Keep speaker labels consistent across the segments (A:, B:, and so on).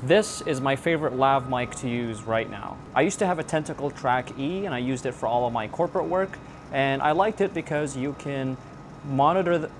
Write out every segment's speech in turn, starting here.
A: This is my favorite lav mic to use right now. I used to have a Tentacle Track E and I used it for all of my corporate work, and I liked it because you can monitor the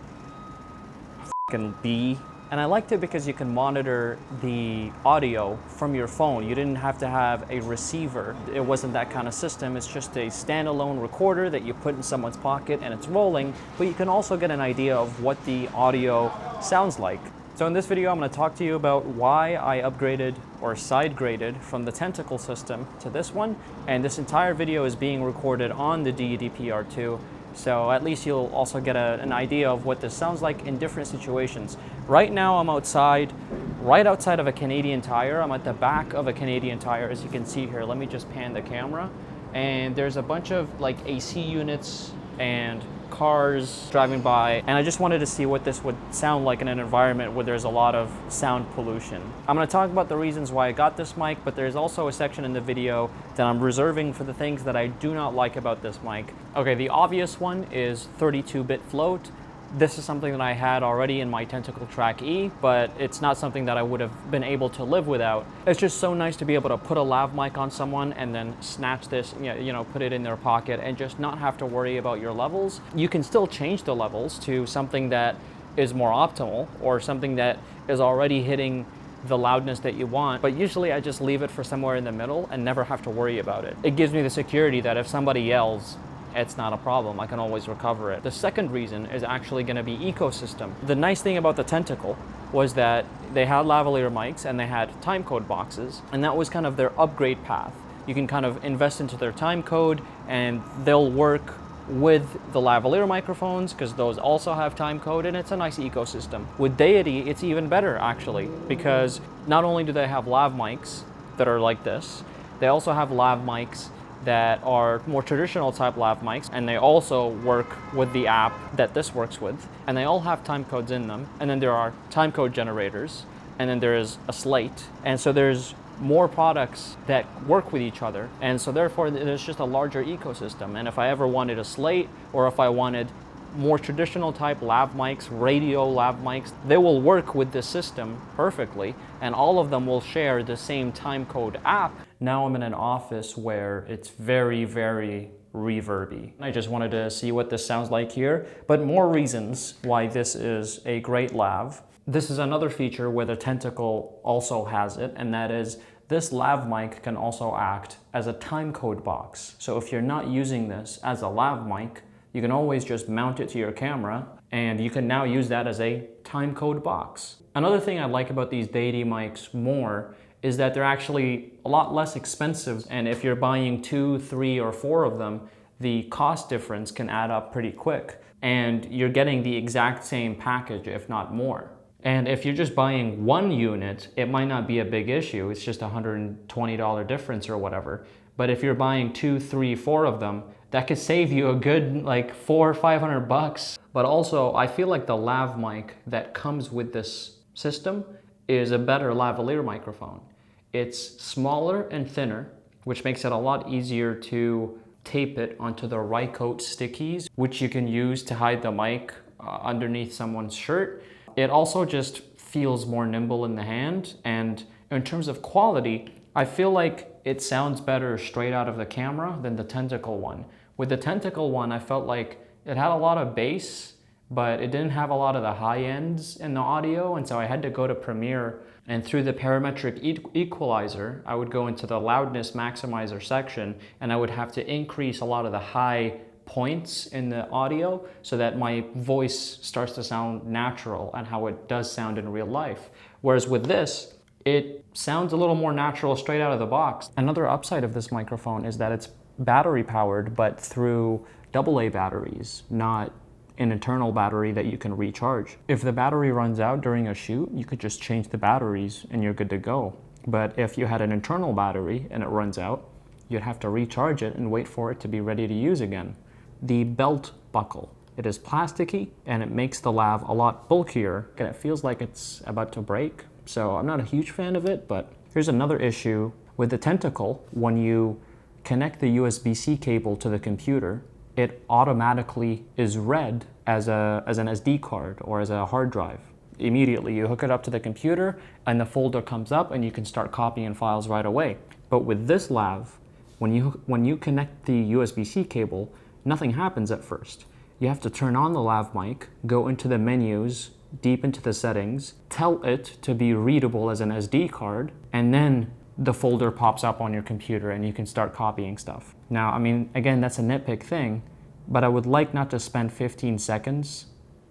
A: and I liked it because you can monitor the audio from your phone. You didn't have to have a receiver. It wasn't that kind of system. It's just a standalone recorder that you put in someone's pocket and it's rolling, but you can also get an idea of what the audio sounds like. So in this video, I'm going to talk to you about why I upgraded or side graded from the Tentacle system to this one. And this entire video is being recorded on the Deity PR-2. So at least you'll also get an idea of what this sounds like in different situations. Right now I'm outside, right outside of a Canadian Tire. I'm at the back of a Canadian Tire, as you can see here. Let me just pan the camera. And there's a bunch of like AC units and cars driving by, and I just wanted to see what this would sound like in an environment where there's a lot of sound pollution. I'm going to talk about the reasons why I got this mic, but there's also a section in the video that I'm reserving for the things that I do not like about this mic. Okay, the obvious one is 32-bit float. This is something that I had already in my Tentacle Track E, but it's not something that I would have been able to live without. It's just so nice to be able to put a lav mic on someone and then snatch this, put it in their pocket and just not have to worry about your levels. You can still change the levels to something that is more optimal or something that is already hitting the loudness that you want, but usually I just leave it for somewhere in the middle and never have to worry about it. It gives me the security that if somebody yells, it's not a problem. I can always recover it. The second reason is actually going to be ecosystem. The nice thing about the Tentacle was that they had lavalier mics and they had timecode boxes, and that was kind of their upgrade path. You can kind of invest into their timecode and they'll work with the lavalier microphones because those also have timecode, and it's a nice ecosystem. With Deity, it's even better actually, because not only do they have lav mics that are like this, they also have lav mics that are more traditional type lav mics, and they also work with the app that this works with, and they all have time codes in them, and then there are time code generators, and then there is a slate, and so there's more products that work with each other, and so therefore there's just a larger ecosystem. And if I ever wanted a slate, or if I wanted more traditional type lav mics, radio lav mics, they will work with the system perfectly, and all of them will share the same timecode app. Now I'm in an office where it's very, very reverby. I just wanted to see what this sounds like here, but more reasons why this is a great lav. This is another feature where the Tentacle also has it, and that is this lav mic can also act as a timecode box. So if you're not using this as a lav mic, you can always just mount it to your camera, and you can now use that as a timecode box. Another thing I like about these Deity mics more is that they're actually a lot less expensive, and if you're buying 2, 3, or 4 of them, the cost difference can add up pretty quick, and you're getting the exact same package, if not more. And if you're just buying one unit, it might not be a big issue. It's just a $120 difference or whatever. But if you're buying 2, 3, 4 of them, that could save you a good like $400 or $500. But also, I feel like the lav mic that comes with this system is a better lavalier microphone. It's smaller and thinner, which makes it a lot easier to tape it onto the Rycoat stickies, which you can use to hide the mic underneath someone's shirt. It also just feels more nimble in the hand, and in terms of quality, I feel like it sounds better straight out of the camera than the Tentacle one. With the Tentacle one, I felt like it had a lot of bass, but it didn't have a lot of the high ends in the audio, and so I had to go to Premiere, and through the parametric equalizer, I would go into the loudness maximizer section, and I would have to increase a lot of the high points in the audio so that my voice starts to sound natural and how it does sound in real life. Whereas with this, it sounds a little more natural straight out of the box. Another upside of this microphone is that it's battery powered, but through AA batteries, not an internal battery that you can recharge. If the battery runs out during a shoot, you could just change the batteries and you're good to go. But if you had an internal battery and it runs out, you'd have to recharge it and wait for it to be ready to use again. The belt buckle. It is plasticky and it makes the lav a lot bulkier, and it feels like it's about to break. So I'm not a huge fan of it, but here's another issue. With the Tentacle, when you connect the USB-C cable to the computer, it automatically is read as an SD card or as a hard drive. immediately. You hook it up to the computer and the folder comes up and you can start copying files right away. But with this lav, when you connect the USB-C cable, nothing happens at first. You have to turn on the lav mic, go into the menus, deep into the settings, tell it to be readable as an SD card, and then the folder pops up on your computer and you can start copying stuff. Now, I mean, again, that's a nitpick thing, but I would like not to spend 15 seconds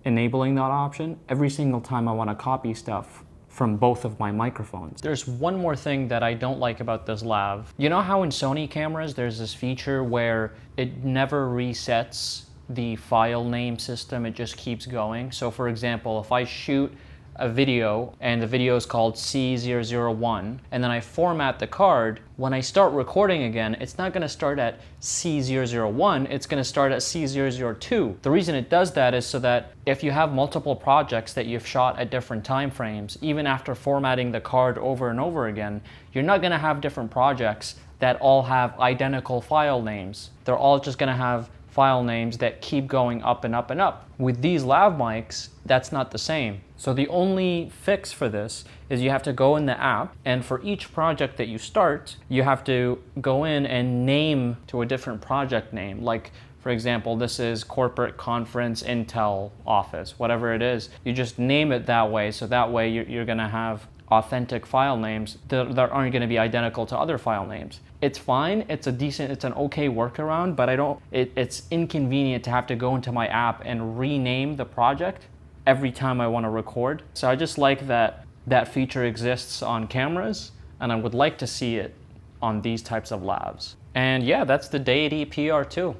A: enabling that option every single time I want to copy stuff from both of my microphones. There's one more thing that I don't like about this lav. You know how in Sony cameras there's this feature where it never resets the file name system, it just keeps going? So for example, if I shoot a video and the video is called C001 and then I format the card, when I start recording again, it's not going to start at C001, it's going to start at C002. The reason it does that is so that if you have multiple projects that you've shot at different time frames, even after formatting the card over and over again, you're not going to have different projects that all have identical file names. They're all just going to have file names that keep going up and up and up. With these lav mics, that's not the same. So the only fix for this is you have to go in the app, and for each project that you start, you have to go in and name to a different project name. Like, for example, this is Corporate Conference Intel Office, whatever it is. You just name it that way, so that way you're gonna have authentic file names that aren't going to be identical to other file names. It's fine, it's an okay workaround, but it's inconvenient to have to go into my app and rename the project every time I want to record. So I just like that that feature exists on cameras, and I would like to see it on these types of lavs. And yeah, that's the Deity PR-2.